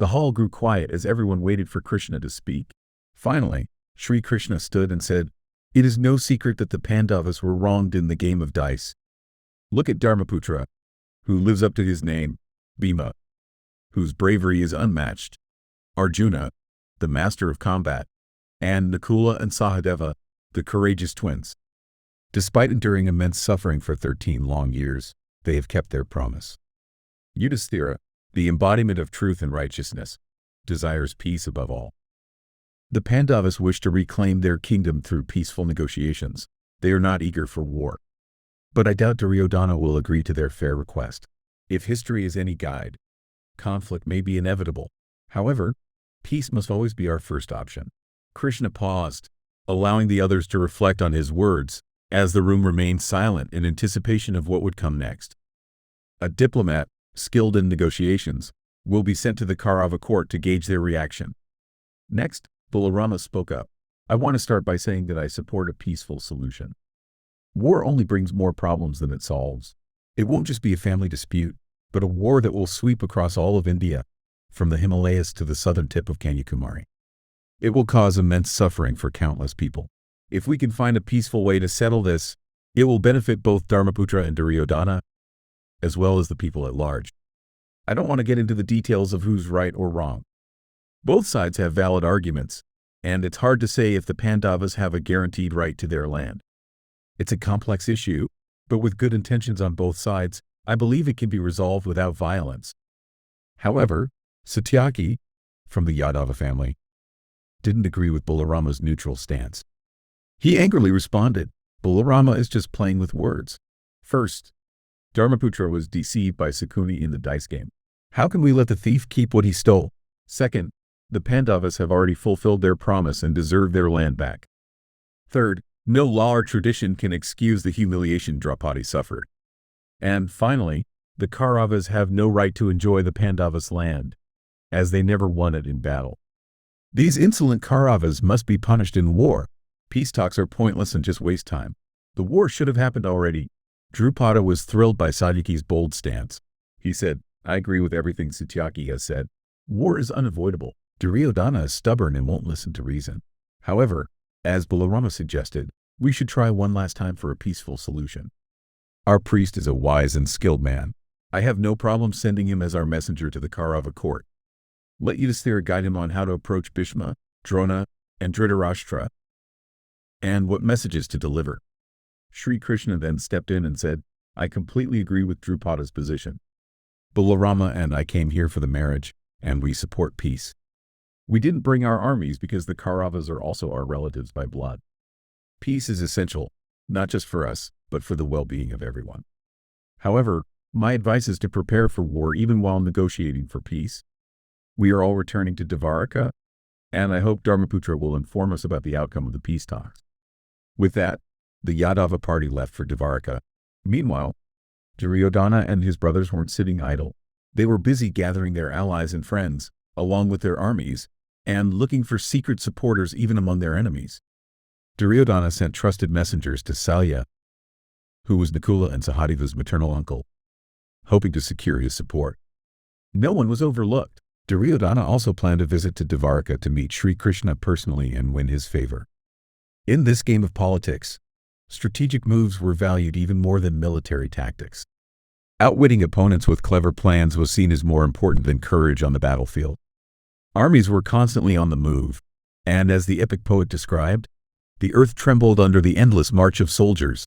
The hall grew quiet as everyone waited for Krishna to speak. Finally, Sri Krishna stood and said, "It is no secret that the Pandavas were wronged in the game of dice. Look at Dharmaputra, who lives up to his name, Bhima, whose bravery is unmatched, Arjuna, the master of combat, and Nakula and Sahadeva, the courageous twins. Despite enduring immense suffering for 13 long years, they have kept their promise. Yudhisthira, the embodiment of truth and righteousness, desires peace above all. The Pandavas wish to reclaim their kingdom through peaceful negotiations. They are not eager for war. But I doubt Duryodhana will agree to their fair request. If history is any guide, conflict may be inevitable. However, peace must always be our first option." Krishna paused, allowing the others to reflect on his words, as the room remained silent in anticipation of what would come next. A diplomat, skilled in negotiations, will be sent to the Kaurava court to gauge their reaction. Next, Balarama spoke up. "I want to start by saying that I support a peaceful solution. War only brings more problems than it solves. It won't just be a family dispute, but a war that will sweep across all of India, from the Himalayas to the southern tip of Kanyakumari. It will cause immense suffering for countless people. If we can find a peaceful way to settle this, it will benefit both Dharmaputra and Duryodhana, as well as the people at large. I don't want to get into the details of who's right or wrong. Both sides have valid arguments, and it's hard to say if the Pandavas have a guaranteed right to their land. It's a complex issue, but with good intentions on both sides, I believe it can be resolved without violence." However, Satyaki, from the Yadava family, didn't agree with Balarama's neutral stance. He angrily responded, "Balarama is just playing with words. First, Dharmaputra was deceived by Sakuni in the dice game. How can we let the thief keep what he stole? Second, the Pandavas have already fulfilled their promise and deserve their land back. Third, no law or tradition can excuse the humiliation Draupadi suffered. And finally, the Kauravas have no right to enjoy the Pandavas' land, as they never won it in battle. These insolent Kauravas must be punished in war. Peace talks are pointless and just waste time. The war should have happened already." Drupada was thrilled by Satyaki's bold stance. He said, "I agree with everything Satyaki has said. War is unavoidable. Duryodhana is stubborn and won't listen to reason. However, as Balarama suggested, we should try one last time for a peaceful solution. Our priest is a wise and skilled man. I have no problem sending him as our messenger to the Kaurava court. Let Yudhisthira guide him on how to approach Bhishma, Drona, and Dhritarashtra, and what messages to deliver." Sri Krishna then stepped in and said, "I completely agree with Drupada's position. Balarama and I came here for the marriage, and we support peace. We didn't bring our armies because the Kauravas are also our relatives by blood. Peace is essential, not just for us, but for the well-being of everyone. However, my advice is to prepare for war even while negotiating for peace. We are all returning to Dvaraka, and I hope Dharmaputra will inform us about the outcome of the peace talks." With that, the Yadava party left for Dvaraka. Meanwhile, Duryodhana and his brothers weren't sitting idle. They were busy gathering their allies and friends, along with their armies, and looking for secret supporters even among their enemies. Duryodhana sent trusted messengers to Salya, who was Nakula and Sahadeva's maternal uncle, hoping to secure his support. No one was overlooked. Duryodhana also planned a visit to Dvaraka to meet Sri Krishna personally and win his favor. In this game of politics, strategic moves were valued even more than military tactics. Outwitting opponents with clever plans was seen as more important than courage on the battlefield. Armies were constantly on the move, and as the epic poet described, the earth trembled under the endless march of soldiers.